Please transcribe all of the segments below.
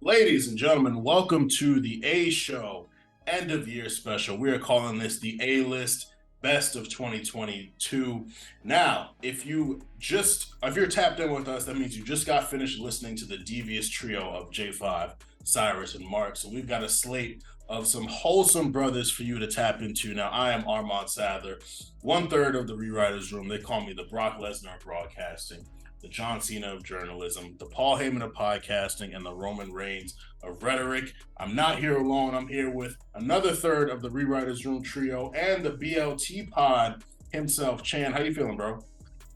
Ladies and gentlemen, welcome to the A Show end of year special. We are calling this the A List Best of 2022. Now, if you're tapped in with us, that means you just got finished listening to the devious trio of J5, Cyrus, and Mark. So we've got a slate of some wholesome brothers for you to tap into. Now, I am Armand Sadler, 1/3 of the Rewriters Room. They call me the Brock Lesnar of broadcasting, the John Cena of journalism, the Paul Heyman of podcasting, and the Roman Reigns of rhetoric. I'm not here alone. I'm here with another third of the Rewriters Room trio and the BLT pod himself. Chan, how you feeling, bro?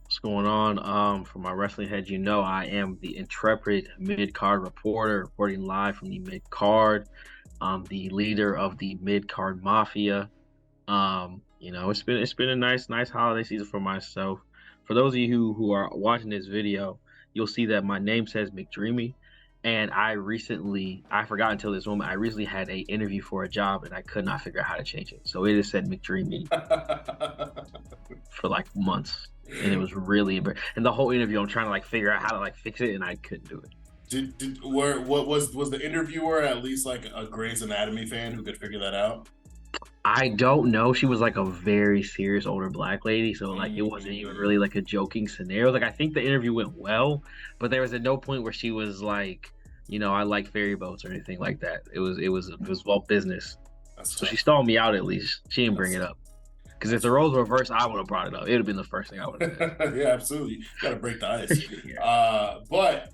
What's going on? For my wrestling heads, I am the intrepid mid-card reporter reporting live from the mid-card. I'm the leader of the mid-card mafia. It's been a nice holiday season for myself. For those of you who are watching this video, you'll see that my name says McDreamy, and I forgot until this moment, I recently had an interview for a job and I could not figure out how to change it. So it has said McDreamy for like months, and it was really and the whole interview I'm trying to figure out how to fix it, and I couldn't do it. What was the interviewer at least like a Grey's Anatomy fan who could figure that out? I don't know. She was a very serious older black lady, so it wasn't even really a joking scenario. I think the interview went well, but there was at no point where she was I like ferry boats or anything like that. It was all business. So she stalled me out at least. She didn't bring it up. Because if the roles were reversed, I would have brought it up. It would have been the first thing I would have said. Yeah, absolutely. You got to break the ice. But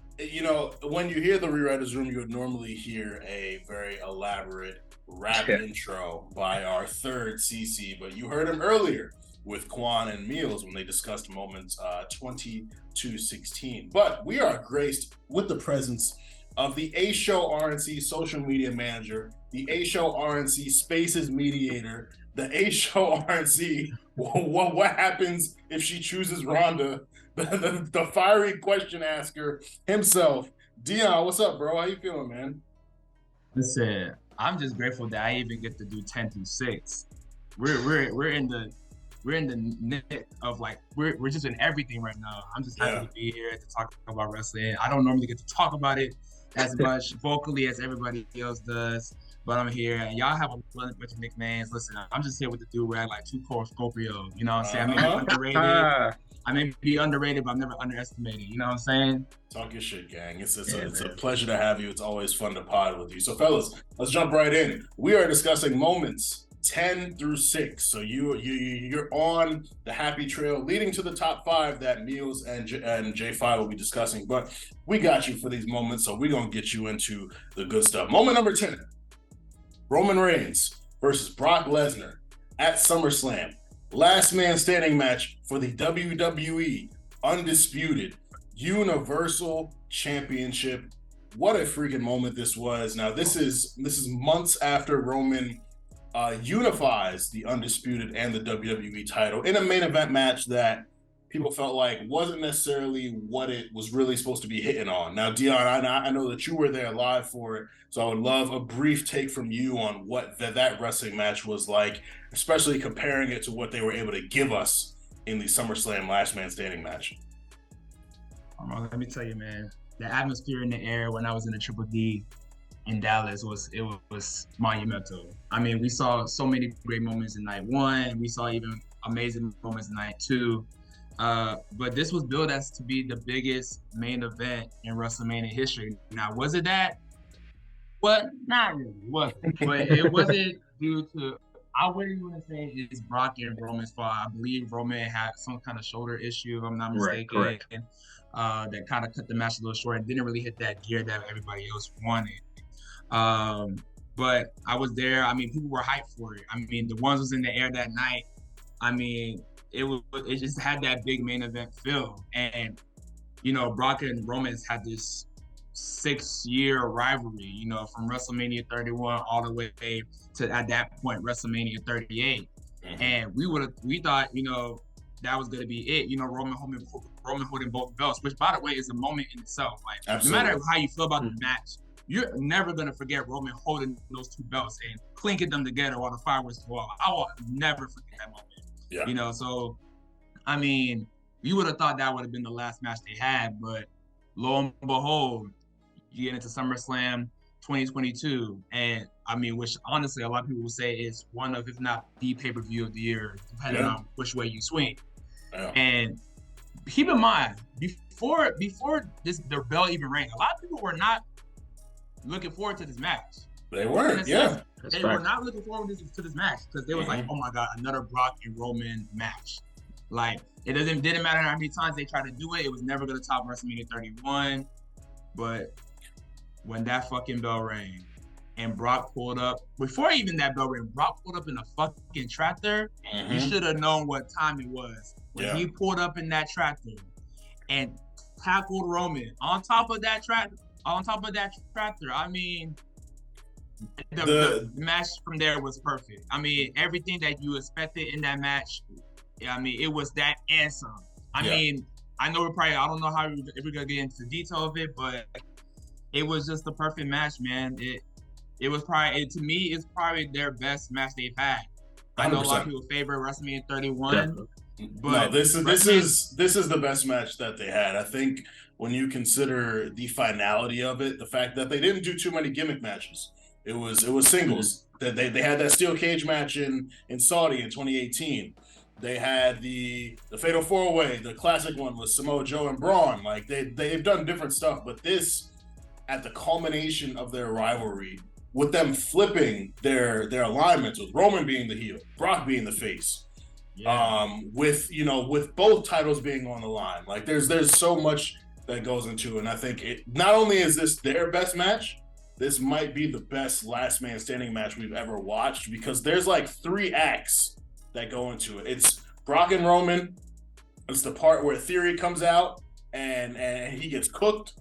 when you hear the Rewriters Room, you would normally hear a very elaborate rap intro by our third CC, but you heard him earlier with Quan and Meals when they discussed moments 22-16. But we are graced with the presence of the A Show RNC social media manager, the A Show RNC spaces mediator, the A Show RNC what happens if she chooses Ronda, the fiery question asker himself. Dion, what's up, bro? How you feeling, man? Listen, I'm just grateful that I even get to do 10 through 6. We're in the nick of we're just in everything right now. I'm just happy to be here to talk about wrestling. I don't normally get to talk about it as much vocally as everybody else does, but I'm here and y'all have a bunch of nicknames. Listen, I'm just here with the dude wearing 2 Core Scorpio. You know what I'm saying? I may be underrated. I may be underrated, but I'm never underestimated. You know what I'm saying? Talk your shit, gang. It's a pleasure to have you. It's always fun to pod with you. So, fellas, let's jump right in. We are discussing moments 10 through 6. So you're on the happy trail leading to the top 5 that Meals and J5 will be discussing. But we got you for these moments, so we're gonna get you into the good stuff. Moment number 10: Roman Reigns versus Brock Lesnar at SummerSlam. Last man standing match for the WWE Undisputed Universal Championship. What a freaking moment this was. Now, this is months after Roman unifies the Undisputed and the WWE title in a main event match that people felt like wasn't necessarily what it was really supposed to be hitting on. Now, Dion, I know that you were there live for it, so I would love a brief take from you on what that wrestling match was like, especially comparing it to what they were able to give us in the SummerSlam Last Man Standing match. Let me tell you, man, the atmosphere in the air when I was in the Triple D in Dallas was monumental. I mean, we saw so many great moments in night 1. We saw even amazing moments in night 2. But this was billed as to be the biggest main event in WrestleMania history. Now, was it that? Well, not really, was it? But it wasn't due to, I wouldn't even say it's Brock and Roman's fault. I believe Roman had some kind of shoulder issue, if I'm not mistaken. Right, that kind of cut the match a little short and didn't really hit that gear that everybody else wanted. But I was there. I mean, people were hyped for it. I mean, the ones was in the air that night. I mean, it just had that big main event feel. And, Brock and Roman's had this 6-year rivalry, from WrestleMania 31 all the way to, at that point, WrestleMania 38. Mm-hmm. And we thought, that was going to be it. Roman holding both belts, which, by the way, is a moment in itself. No matter how you feel about the match, you're never going to forget Roman holding those 2 belts and clinking them together while the fireworks go off. I will never forget that moment. Yeah. So, I mean, you would have thought that would have been the last match they had, but lo and behold, you get into SummerSlam, 2022, and I mean, which honestly a lot of people will say is one of, if not the pay-per-view of the year, depending on which way you swing. Yeah. And keep in mind, before the bell even rang, a lot of people were not looking forward to this match. They weren't, yeah. They were not looking forward to this match because they was like, oh my God, another Brock and Roman match. Like, it didn't matter how many times they tried to do it, it was never going to top WrestleMania 31. But when that fucking bell rang and Brock pulled up, before even that bell rang, Brock pulled up in a fucking tractor. You should have known what time it was. When he pulled up in that tractor and tackled Roman on top of that tractor, I mean, the match from there was perfect. I mean, everything that you expected in that match, I mean, it was that and some. I mean, I know I don't know if we're gonna get into the detail of it, but it was just the perfect match, man. It was probably, to me, it's probably their best match they've had. 100%. I know a lot of people favor WrestleMania 31. But no, this is the best match that they had. I think when you consider the finality of it, the fact that they didn't do too many gimmick matches, it was singles. That they had that steel cage match in Saudi in 2018. They had the Fatal 4-Way, the classic one with Samoa Joe and Braun. Like they've done different stuff, but this, at the culmination of their rivalry, with them flipping their alignments, with Roman being the heel, Brock being the face. With both titles being on the line, like there's so much that goes into it. And I think not only is this their best match, this might be the best last man standing match we've ever watched, because there's like 3 acts that go into it. It's Brock and Roman. It's the part where Theory comes out and he gets cooked,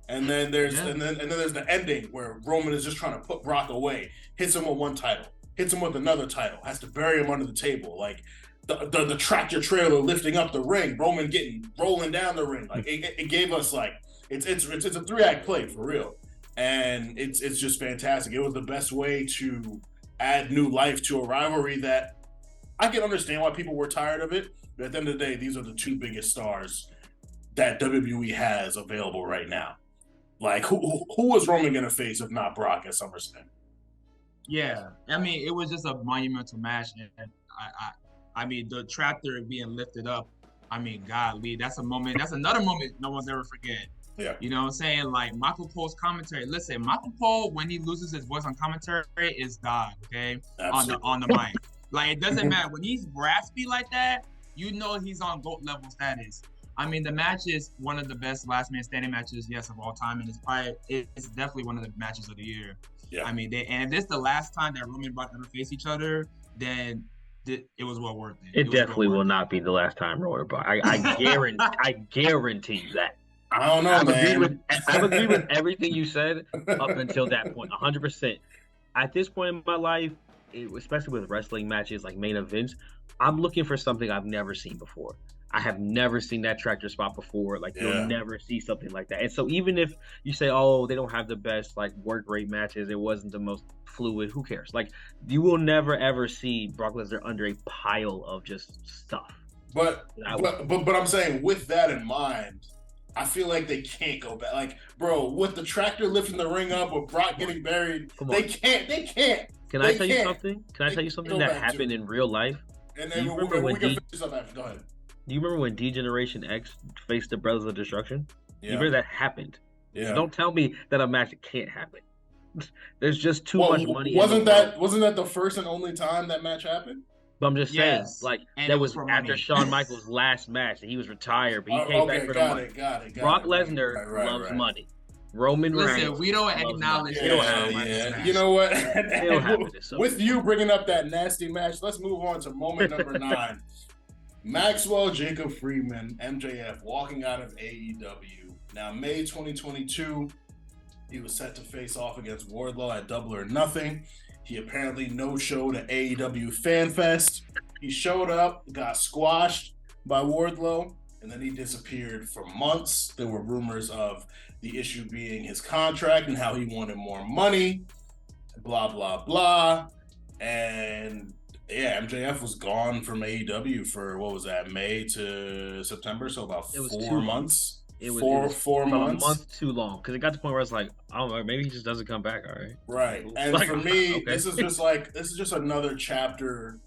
and then there's and then there's the ending where Roman is just trying to put Brock away, hits him with one title, hits him with another title, has to bury him under the table, like. The tractor trailer lifting up the ring, Roman rolling down the ring. Like it gave us like it's a 3-act play for real, and it's just fantastic. It was the best way to add new life to a rivalry that I can understand why people were tired of it. But at the end of the day, these are the 2 biggest stars that WWE has available right now. Like who was Roman gonna face if not Brock at SummerSlam? Yeah, I mean, it was just a monumental match, and I mean, the tractor being lifted up, I mean, golly, that's another moment no one's ever forget. Yeah. You know what I'm saying? Like, Michael Cole's commentary. Listen, Michael Cole, when he loses his voice on commentary, is God, okay? Absolutely. On the mic. Like, it doesn't matter. When he's raspy like that, you know he's on GOAT level status. I mean, the match is one of the best last man standing matches, yes, of all time, and it's definitely one of the matches of the year. Yeah. I mean, and if this is the last time that Roman and Brock ever face each other, then it was well worth it. It definitely will not be the last time Roman Brock. I guarantee you that. I don't know, man. I've agreed with everything you said up until that point, 100%. At this point in my life, especially with wrestling matches like main events, I'm looking for something I've never seen before. I have never seen that tractor spot before. Like, you'll never see something like that. And so even if you say, oh, they don't have the best like work rate matches, it wasn't the most fluid, who cares? Like, you will never ever see Brock Lesnar under a pile of just stuff. But I'm saying, with that in mind, I feel like they can't go back. Like, bro, with the tractor lifting the ring up or Brock getting buried, they can't. Can I tell you something? Can I tell you something that happened in real life? And then we can finish up after. Go ahead. Do you remember when D-Generation X faced the Brothers of Destruction? Yeah. You remember that happened? Yeah. So don't tell me that a match can't happen. There's just too much money. Wasn't that the first and only time that match happened? But I'm just saying, like, and that was after money. Shawn Michaels' last match, and he was retired, but he came back for the money. Got it. Brock Lesnar loves money. Roman Reigns. Listen, we don't acknowledge that. You know what? So with you bringing up that nasty match, let's move on to moment number 9. Maxwell Jacob Friedman, MJF, walking out of AEW. Now, May 2022, he was set to face off against Wardlow at Double or Nothing. He apparently no-showed at AEW Fan Fest. He showed up, got squashed by Wardlow, and then he disappeared for months. There were rumors of the issue being his contract and how he wanted more money, blah, blah, blah. And yeah, MJF was gone from AEW for, what was that, May to September? So about 4 months. It was, four it was four about a months. month too long because it got to the point where it's like, I don't know, maybe he just doesn't come back. All right. Right. And Like, for me, okay. this is just another chapter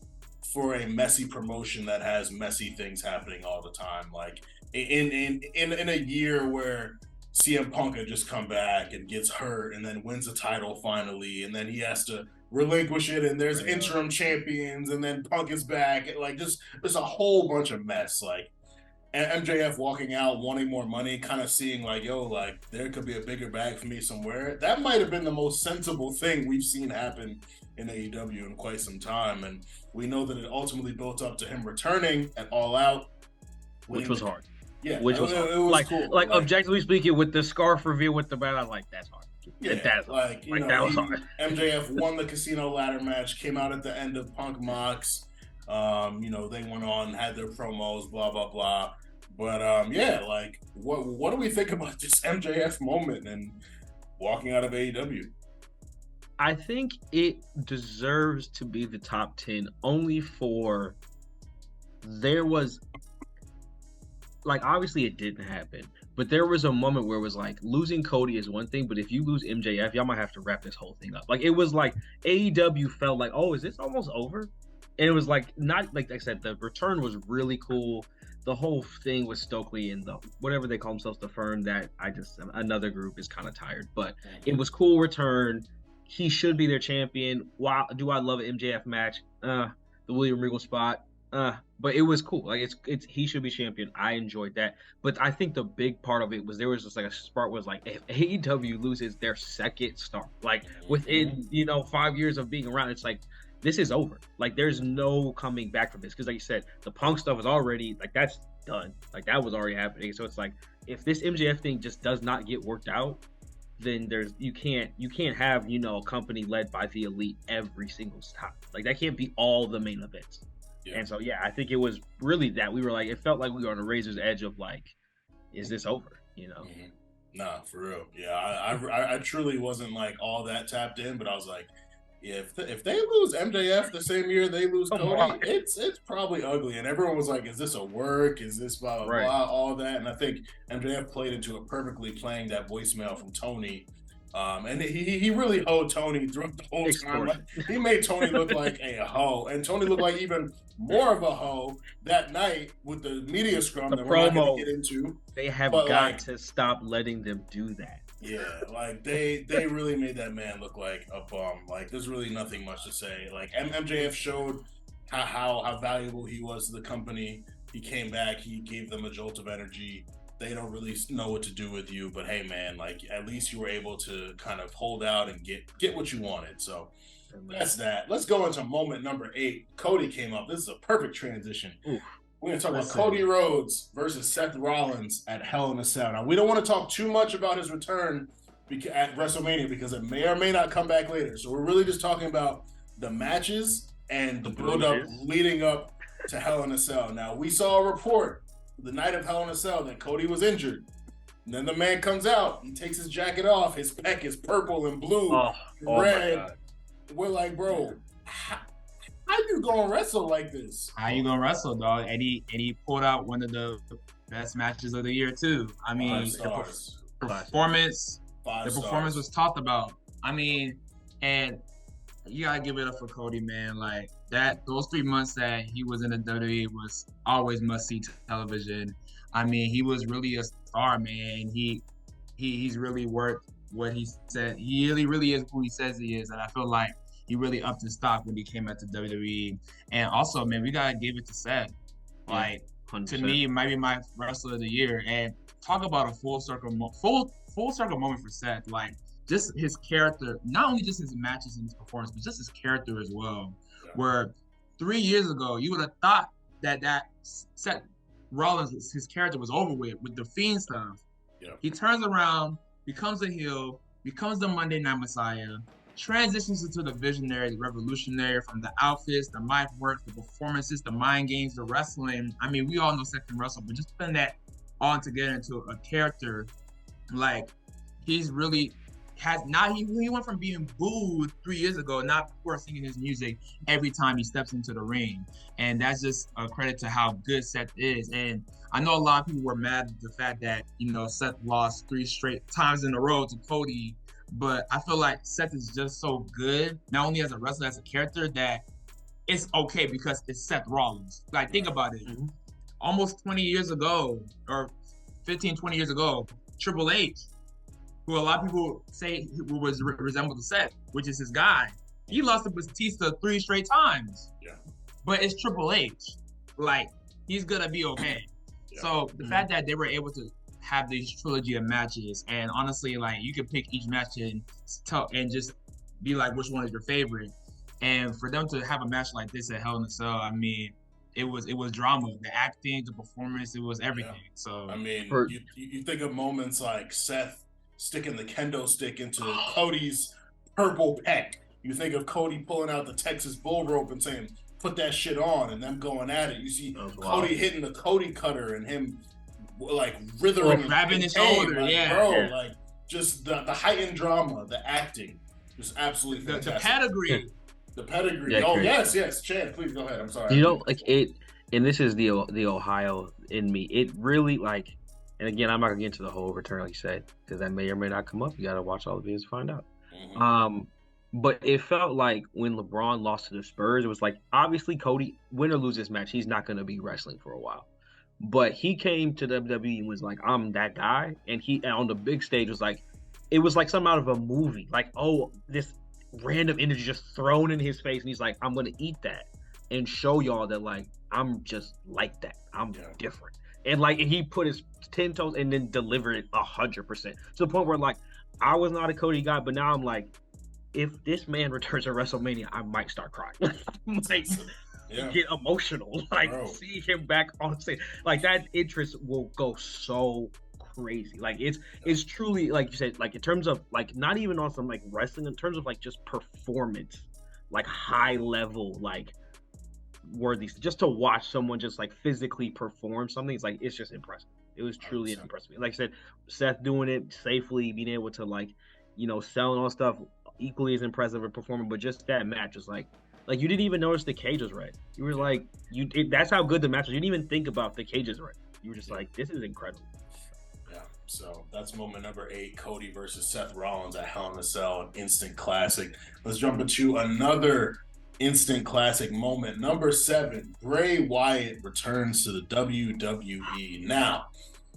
for a messy promotion that has messy things happening all the time. Like in a year where CM Punk had just come back and gets hurt and then wins the title finally, and then he has to relinquish it, and there's interim champions, and then Punk is back. Like just there's a whole bunch of mess. Like MJF walking out, wanting more money, kind of seeing like, yo, like there could be a bigger bag for me somewhere. That might have been the most sensible thing we've seen happen in AEW in quite some time. And we know that it ultimately built up to him returning at All Out. Which was hard. Yeah, which was hard. It was like, cool. Like objectively speaking, with the scarf reveal with the belt, I was like, that's hard. Yeah, that's like, hard. That was hard. MJF won the Casino Ladder match, came out at the end of Punk Mox. They went on, had their promos, blah, blah, blah. But like what do we think about this MJF moment and walking out of AEW? I think it deserves to be the top 10 only for there was like obviously it didn't happen, but there was a moment where it was like losing Cody is one thing, but if you lose MJF, y'all might have to wrap this whole thing up. Like it was like AEW felt like, oh, is this almost over? And it was like not like I said, the return was really cool. The whole thing with Stokely and the whatever they call themselves, the firm that another group is kind of tired, but it was cool return. He should be their champion. Wow, do I love an MJF match? The William Regal spot. But it was cool. Like it's he should be champion. I enjoyed that. But I think the big part of it was there was just like a spark was like if AEW loses their second star, like within 5 years of being around, it's like this is over. Like there's no coming back from this because like you said, the Punk stuff is already like that's done. Like that was already happening. So it's like if this MJF thing just does not get worked out, then you can't have a company led by the elite every single time. Like that can't be all the main events. Yeah. And so I think it was really that we were like it felt like we were on a razor's edge of like, is this over? Mm-hmm. Nah, for real. Yeah, I truly wasn't like all that tapped in, but I was like, if they lose MJF the same year they lose Cody, it's probably ugly. And everyone was like, is this a work? Is this blah blah blah? All that. And I think MJF played into it perfectly, playing that voicemail from Tony. And he really hoed Tony throughout the whole time. Like, he made Tony look like a hoe, and Tony looked like even more of a hoe that night with the media scrum that we're not going to get into. They have got to stop letting them do that. Yeah, like they really made that man look like a bum. Like there's really nothing much to say. Like MJF showed how valuable he was to the company. He came back. He gave them a jolt of energy. They don't really know what to do with you, but hey, man, like at least you were able to kind of hold out and get what you wanted. So that's that. Let's go into moment number 8. Cody came up. This is a perfect transition. Oof. We're going to talk about Cody Rhodes versus Seth Rollins at Hell in a Cell. Now, we don't want to talk too much about his return at WrestleMania because it may or may not come back later. So we're really just talking about the matches and the build-up leading up to Hell in a Cell. Now, we saw a report the night of Hell in a Cell that Cody was injured. And then the man comes out, he takes his jacket off, his peck is purple and blue, red. We're like, bro, how you gonna wrestle like this? How you gonna wrestle, dog? And he pulled out one of the best matches of the year too. I mean, the performance was talked about. I mean, and you gotta give it up for Cody, man. Like those 3 months that he was in the WWE was always must-see television. I mean, he was really a star, man. He's really worth what he said. He really is who he says he is, and I feel like he really upped his stock when he came out to WWE. And also, man, we gotta give it to Seth. Like 100%. To me, it might be my wrestler of the year. And talk about a full circle moment for Seth. Like just his character, not only just his matches and his performance, but just his character as well. Yeah. Where 3 years ago, you would have thought that Seth Rollins, his character was over with the Fiend stuff. Yeah. He turns around, becomes a heel, becomes the Monday Night Messiah, transitions into the visionary, the revolutionary, from the outfits, the mic work, the performances, the mind games, the wrestling. I mean, we all know Seth can wrestle, but just putting that all together into a character, like he's really he went from being booed 3 years ago, not before singing his music every time he steps into the ring. And that's just a credit to how good Seth is. And I know a lot of people were mad at the fact that, Seth lost 3 straight times in a row to Cody. But I feel like Seth is just so good, not only as a wrestler, as a character, that it's okay because it's Seth Rollins. Like, think about it. Mm-hmm. Almost 20 years ago, or 15, 20 years ago, Triple H, who a lot of people say was resembled to Seth, which is his guy, he lost to Batista 3 straight times. Yeah. But it's Triple H. Like, he's going to be okay. Yeah. So the fact that they were able to have these trilogy of matches, and honestly, like, you could pick each match and just be like, which one is your favorite? And for them to have a match like this at Hell in a Cell, I mean, it was drama, the acting, the performance, it was everything. Yeah. So I mean, you think of moments like Seth sticking the kendo stick into Cody's purple pec. You think of Cody pulling out the Texas bull rope and saying, "Put that shit on," and them going at it. You see Cody hitting the Cody cutter and him like writhering, grabbing his shoulder. Like, yeah, bro, like just the heightened drama, the acting, just absolutely fantastic. The pedigree. The pedigree. Yeah, yes. Chad, please go ahead. I'm sorry. Like it, and this is the Ohio in me. It really, like, and again, I'm not gonna get into the whole return, like you said, because that may or may not come up. You gotta watch all the videos to find out. Mm-hmm. But it felt like when LeBron lost to the Spurs, it was like, obviously Cody, win or lose this match, he's not gonna be wrestling for a while. But he came to WWE and was like, I'm that guy, and he on the big stage was like, it was like something out of a movie. Like, oh, this random energy just thrown in his face, and he's like, I'm gonna eat that and show y'all that, like, I'm just like that. I'm different. And like, he put his 10 toes and then delivered it 100% to the point where, like, I was not a Cody guy, but now I'm like, if this man returns at WrestleMania, I might start crying. Like, get emotional. Like, see him back on stage, like, that interest will go so crazy. Like, it's truly, like you said, like, in terms of, like, not even on some, like, wrestling, in terms of, like, just performance, like, high level, like, worthy, just to watch someone just, like, physically perform something, it's just impressive. It was truly impressive. Like I said, Seth doing it safely, being able to, like, selling all stuff, equally as impressive and performing. But just that match was like you didn't even notice the cage was red. You were like, that's how good the match was. You didn't even think about the cages red. You were just like, this is incredible. Yeah. So that's moment number 8, Cody versus Seth Rollins at Hell in a Cell, an instant classic. Let's jump into another instant classic moment. Number 7, Bray Wyatt returns to the WWE. Now,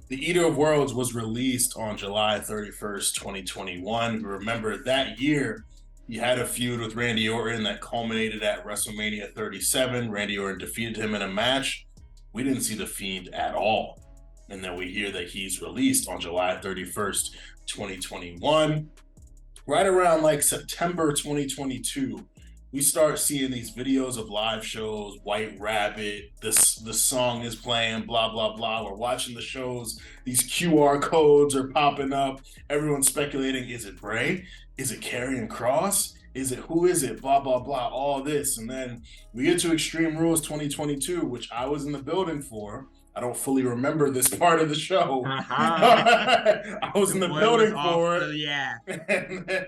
The Eater of Worlds was released on July 31st, 2021. Remember, that year, he had a feud with Randy Orton that culminated at WrestleMania 37. Randy Orton defeated him in a match. We didn't see The Fiend at all. And then we hear that he's released on July 31st, 2021. Right around like September 2022, we start seeing these videos of live shows, White Rabbit, the song is playing, blah, blah, blah. We're watching the shows. These QR codes are popping up. Everyone's speculating, is it Bray? Is it Karrion Kross? Who is it? Blah, blah, blah, all this. And then we get to Extreme Rules 2022, which I was in the building for. I don't fully remember this part of the show. I was in the building for it. Yeah. And then,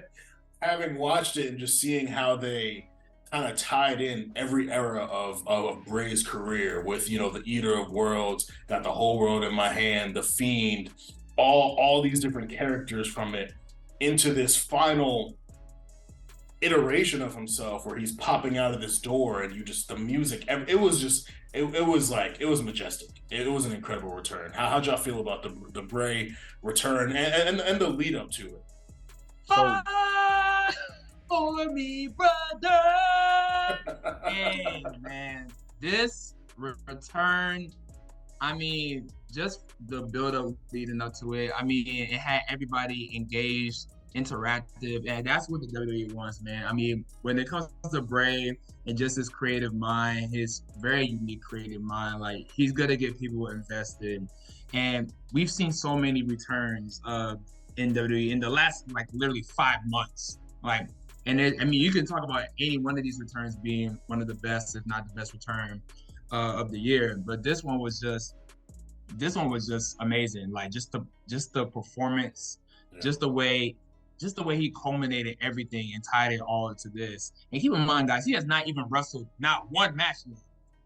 having watched it and just seeing how they kind of tied in every era of Bray's career with, the Eater of Worlds, got the whole world in my hand, the Fiend, all these different characters from it into this final iteration of himself where he's popping out of this door and the music, it was majestic. It was an incredible return. How'd y'all feel about the Bray return and the lead up to it? For me, brother. Hey, man, this return, I mean, just the build-up leading up to it. I mean, it had everybody engaged, interactive, and that's what the WWE wants, man. I mean, when it comes to Bray and just his creative mind, his very unique creative mind, like, he's gonna get people invested. And we've seen so many returns in WWE in the last, like, literally 5 months. Like, and you can talk about any one of these returns being one of the best, if not the best return of the year. But this one was just amazing. Like, just the performance, just the way just the way he culminated everything and tied it all into this. And keep in mind, guys, he has not even wrestled not one match yet,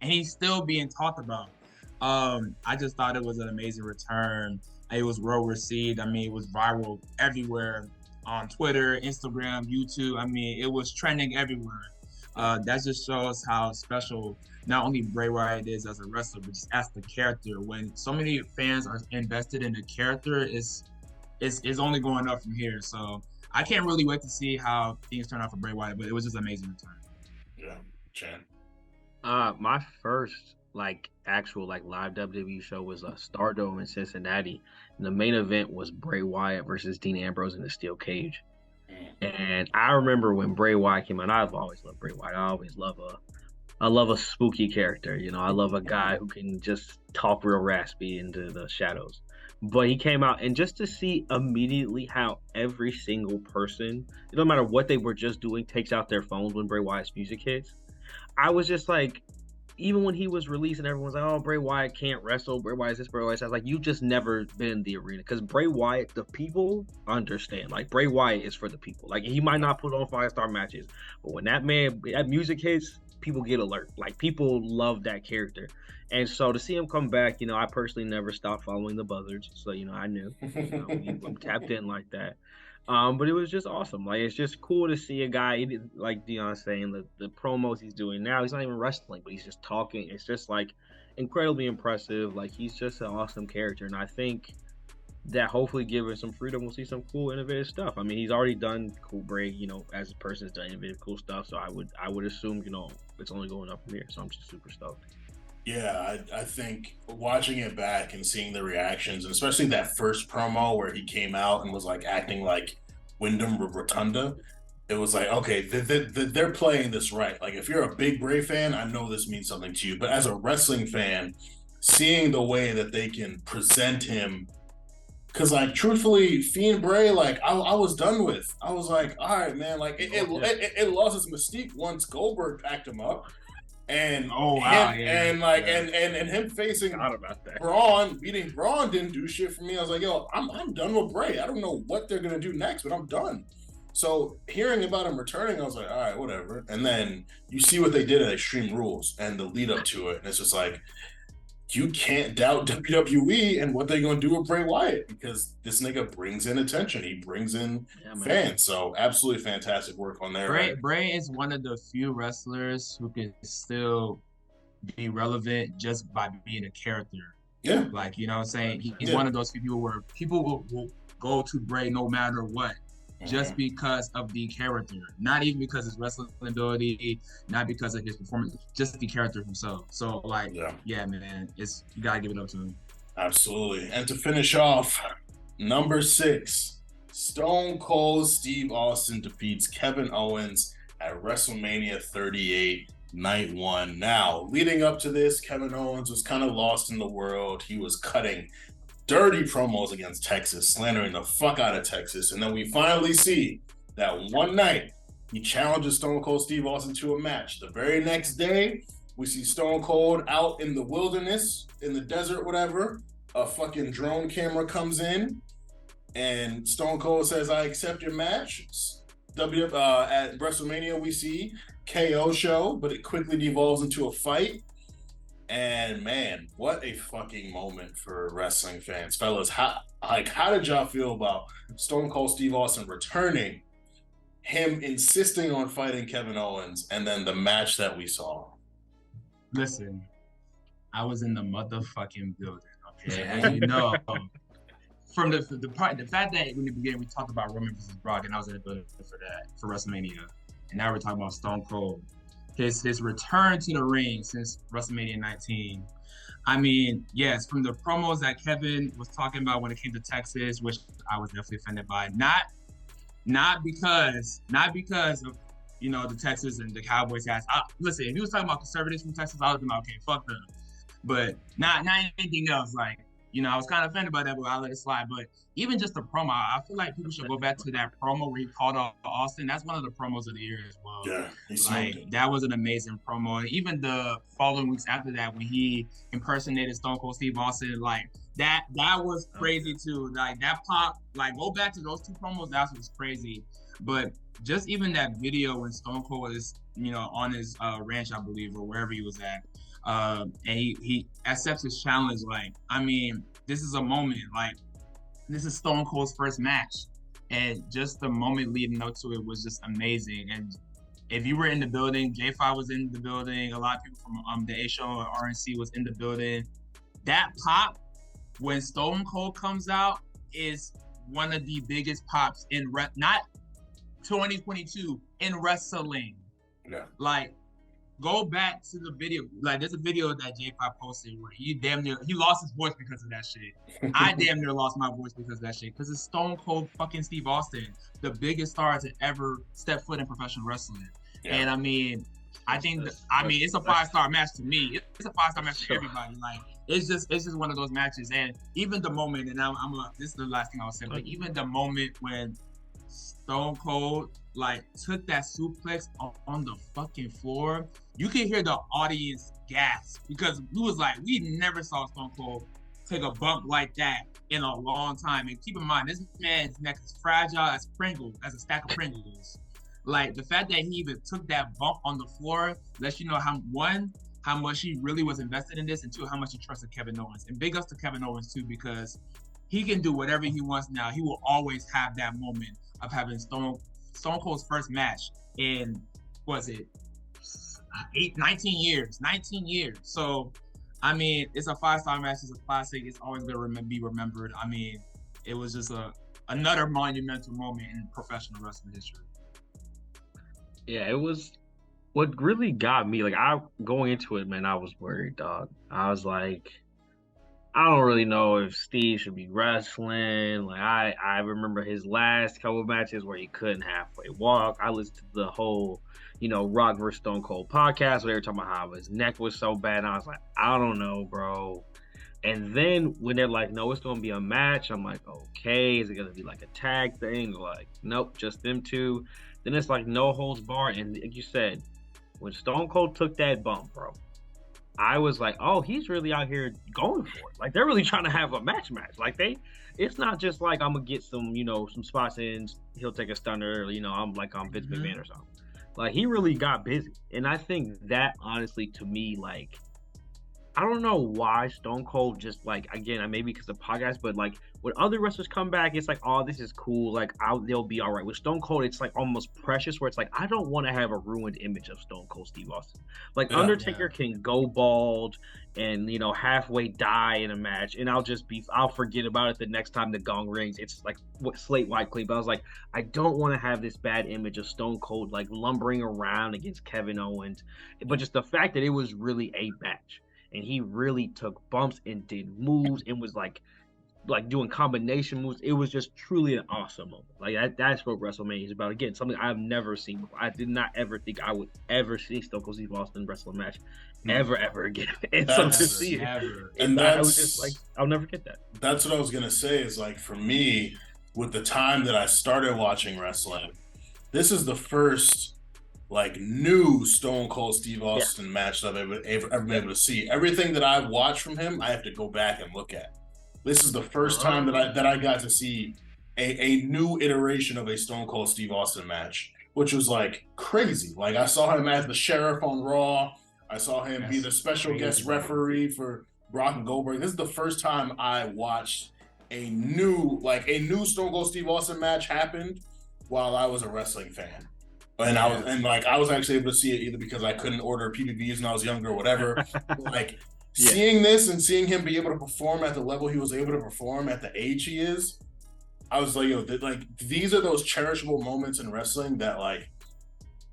and he's still being talked about. I just thought it was an amazing return. It was well received. I mean, it was viral everywhere on Twitter, Instagram, YouTube. I mean, it was trending everywhere. That just shows how special not only Bray Wyatt is as a wrestler, but just as the character. When so many fans are invested in the character, it's only going up from here. So I can't really wait to see how things turn out for Bray Wyatt, but it was just an amazing return. Yeah, Chan. My first actual live WWE show was Stardome in Cincinnati. And the main event was Bray Wyatt versus Dean Ambrose in the steel cage. And I remember when Bray Wyatt came out. I've always loved Bray Wyatt. I love a spooky character. You know, I love a guy who can just talk real raspy into the shadows. But he came out, and just to see immediately how every single person, no matter what they were just doing, takes out their phones when Bray Wyatt's music hits. I was just like, even when he was released and everyone's like, oh, Bray Wyatt can't wrestle, Bray Wyatt is this, Bray Wyatt is that. I was like, you've just never been in the arena. Because Bray Wyatt, the people understand. Like, Bray Wyatt is for the people. Like, he might not put on 5-star matches, but when that music hits, people get alert. Like, people love that character. And so to see him come back, you know, I personally never stopped following the Buzzards. So, you know, I knew. I'm tapped in like that. But it was just awesome. Like, it's just cool to see a guy, like Dion's saying, the promos he's doing now, he's not even wrestling, but he's just talking. It's just, like, incredibly impressive. Like, he's just an awesome character. And I think that hopefully given some freedom, we'll see some cool, innovative stuff. I mean, he's already done cool. Bray, you know, as a person has done innovative, cool stuff. So I would assume, you know, it's only going up from here. So I'm just super stoked. Yeah, I think watching it back and seeing the reactions, and especially that first promo where he came out and was like acting like Wyndham Rotunda, it was like, okay, they're playing this right. Like, if you're a big Bray fan, I know this means something to you. But as a wrestling fan, seeing the way that they can present him, because, like, truthfully, Fiend Bray, like, I was done with. I was like, all right, man, like, it lost its mystique once Goldberg packed him up. And him facing Braun, beating Braun didn't do shit for me. I was like, yo, I'm done with Bray. I don't know what they're gonna do next, but I'm done. So hearing about him returning, I was like, all right, whatever. And then you see what they did at Extreme Rules and the lead up to it, and it's just like, you can't doubt WWE and what they're gonna do with Bray Wyatt, because this nigga brings in attention. He brings in fans. So absolutely fantastic work on there. Bray is one of the few wrestlers who can still be relevant just by being a character. Yeah. Like, you know what I'm saying? He's one of those people where people will go to Bray no matter what. Just because of the character, not even because of his wrestling ability, not because of his performance, just the character himself. So, like, yeah, man, you gotta give it up to him. Absolutely. And to finish off, number 6, Stone Cold Steve Austin defeats Kevin Owens at WrestleMania 38, Night 1. Now, leading up to this, Kevin Owens was kind of lost in the world. He was cutting dirty promos against Texas, slandering the fuck out of Texas. And then we finally see that one night he challenges Stone Cold Steve Austin to a match. The very next day, we see Stone Cold out in the wilderness, in the desert, whatever. A fucking drone camera comes in, and Stone Cold says, I accept your match. At WrestleMania, we see KO show, but it quickly devolves into a fight. And man, what a fucking moment for wrestling fans. Fellas, how did y'all feel about Stone Cold Steve Austin returning, him insisting on fighting Kevin Owens, and then the match that we saw? Listen, I was in the motherfucking building, okay? As you know, from the fact that in the beginning we talked about Roman versus Brock, and I was in the building for WrestleMania, and now we're talking about Stone Cold. His return to the ring since WrestleMania 19. I mean, yes, from the promos that Kevin was talking about when it came to Texas, which I was definitely offended by, not because of, you know, the Texas and the Cowboys has. Listen, if he was talking about conservatives from Texas, I would have been like, okay, fuck them. But not anything else. Like, you know, I was kind of offended by that, but I'll let it slide. But even just the promo, I feel like people should go back to that promo where he called out Austin. That's one of the promos of the year as well. Yeah, that was an amazing promo. And even the following weeks after that, when he impersonated Stone Cold Steve Austin, like, That was crazy too. Like that pop, like go back to those two promos. That was crazy. But just even that video when Stone Cold is, on his ranch, I believe, or wherever he was at, and he accepts his challenge. Like, I mean, this is a moment. Like, this is Stone Cold's first match, and just the moment leading up to it was just amazing. And if you were in the building, J5 was in the building. A lot of people from the A Show or RNC was in the building. That pop when Stone Cold comes out is one of the biggest pops in not 2022 in wrestling. Yeah. Like, go back to the video. Like, there's a video that J5 posted where he lost his voice because of that shit. I damn near lost my voice because of that shit. Because it's Stone Cold fucking Steve Austin, the biggest star to ever step foot in professional wrestling. Yeah. And I mean, it's a 5-star match to me. It's a 5-star match to everybody. Like, it's just one of those matches. And even the moment, and this is the last thing I'll say, but even the moment when Stone Cold took that suplex on the fucking floor, you can hear the audience gasp because we never saw Stone Cold take a bump like that in a long time. And keep in mind, this man's neck is fragile as a stack of Pringles. Like, the fact that he even took that bump on the floor lets you know how much he really was invested in this, and two, how much he trusted Kevin Owens. And big ups to Kevin Owens too, because he can do whatever he wants now. He will always have that moment of having Stone Cold's first match in, 19 years. So, I mean, it's a 5-star match. It's a classic. It's always going to be remembered. I mean, it was just another monumental moment in professional wrestling history. Yeah, it was. What really got me, going into it, man, I was worried, dog. I was like, I don't really know if Steve should be wrestling. Like, I remember his last couple of matches where he couldn't halfway walk. I listened to the whole, Rock vs. Stone Cold podcast where they were talking about how his neck was so bad. And I was like, I don't know, bro. And then when they're like, no, it's going to be a match, I'm like, okay, is it going to be like a tag thing? They're like, nope, just them two. Then it's like no holds barred. And like you said, when Stone Cold took that bump, bro, I was like, oh, he's really out here going for it. Like, they're really trying to have a match. Like, it's not just like I'm going to get some, some spots in, he'll take a stunner, I'm Vince McMahon or something. Like, he really got busy. And I think that, honestly, to me, like, I don't know why Stone Cold just, again, maybe because of podcasts, but, when other wrestlers come back, it's like, oh, this is cool. They'll be all right. With Stone Cold, it's, almost precious, where it's like, I don't want to have a ruined image of Stone Cold Steve Austin. Undertaker can go bald and, halfway die in a match, and I'll forget about it the next time the gong rings. It's like what Slate White Clean. But I was like, I don't want to have this bad image of Stone Cold, lumbering around against Kevin Owens. But just the fact that it was really a match. And he really took bumps and did moves and was like doing combination moves. It was just truly an awesome moment. That's what WrestleMania is about. Again, something I've never seen before. I did not ever think I would ever see Stone Cold Steve Austin wrestle a match ever again. And so to see it, and I was just like, I'll never get that. That's what I was gonna say. Is for me, with the time that I started watching wrestling, this is the first new Stone Cold Steve Austin match that I've ever been able to see. Everything that I've watched from him, I have to go back and look at. This is the first time that I got to see a new iteration of a Stone Cold Steve Austin match, which was crazy. I saw him as the Sheriff on Raw. I saw him be the special guest referee for Brock and Goldberg. This is the first time I watched a new Stone Cold Steve Austin match happen while I was a wrestling fan. And I was actually able to see it either because I couldn't order PPVs when I was younger or whatever. Seeing this and seeing him be able to perform at the level he was able to perform at the age he is, I was like, these are those cherishable moments in wrestling that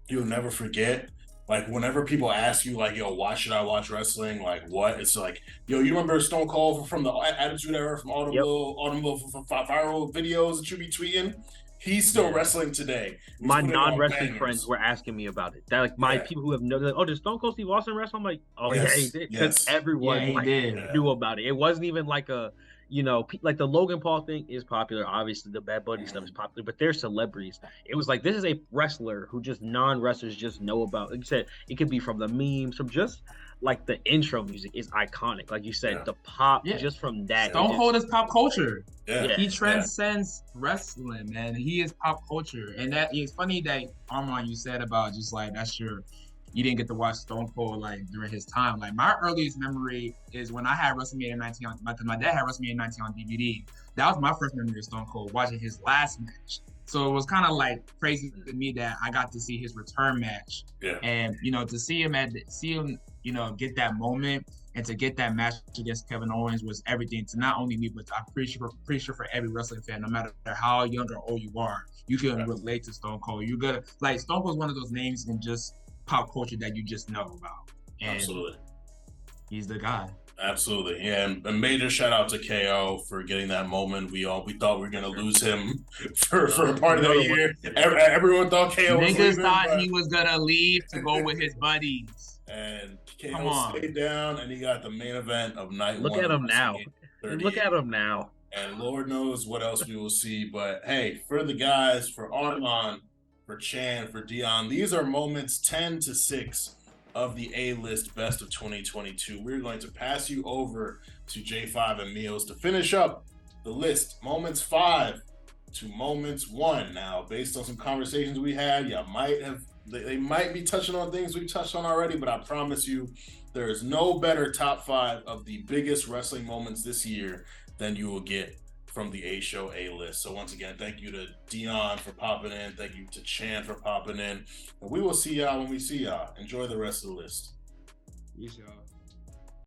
you'll never forget. Whenever people ask you why should I watch wrestling? What? It's you remember Stone Cold from the Attitude Era, from all the little viral videos that you be tweeting? He's still wrestling today. My non-wrestling friends were asking me about it. That my people who have no, did Stone Cold Steve Austin wrestle? I'm like, oh yeah, he did, because everyone knew about it. It wasn't even you know, like the Logan Paul thing is popular. Obviously, the Bad Bunny stuff is popular, but they're celebrities. It was like this is a wrestler who just non-wrestlers just know about. Like you said, it could be from the memes, from just like the intro music is iconic. Like you said, the pop just from that. Stone Cold is pop culture. Yeah. He transcends wrestling, man. He is pop culture, and that it's funny that Armand, you said about just like you didn't get to watch Stone Cold like during his time. Like my earliest memory is when I had WrestleMania 19 on, because my dad had WrestleMania 19 on DVD. That was my first memory of Stone Cold, watching his last match. So it was kind of like crazy to me that I got to see his return match, and to see him get that moment and to get that match against Kevin Owens was everything to not only me, but I'm pretty sure for every wrestling fan, no matter how young or old you are, you can relate to Stone Cold. You gotta like Stone Cold's one of those names in just pop culture that you just know about. And absolutely, he's the guy. Absolutely, yeah. And a major shout out to KO for getting that moment. We thought we were gonna lose him for a part of the year. Everyone thought KO was leaving. Niggas thought he was gonna leave to go with his buddies. And KO stayed down, and he got the main event of night one. Look at him now. Look at him now. And Lord knows what else we will see. But hey, for the guys, for Armand, for Chan, for Dion, these are moments 10 to 6 of the A-list best of 2022. We're going to pass you over to J5 and Meals to finish up the list. Moments 5 to moments 1. Now, based on some conversations we had, they might be touching on things we've touched on already, but I promise you there is no better top 5 of the biggest wrestling moments this year than you will get from the A Show A-list. So once again, thank you to Dion for popping in. Thank you to Chan for popping in. And we will see y'all when we see y'all. Enjoy the rest of the list. Peace, y'all.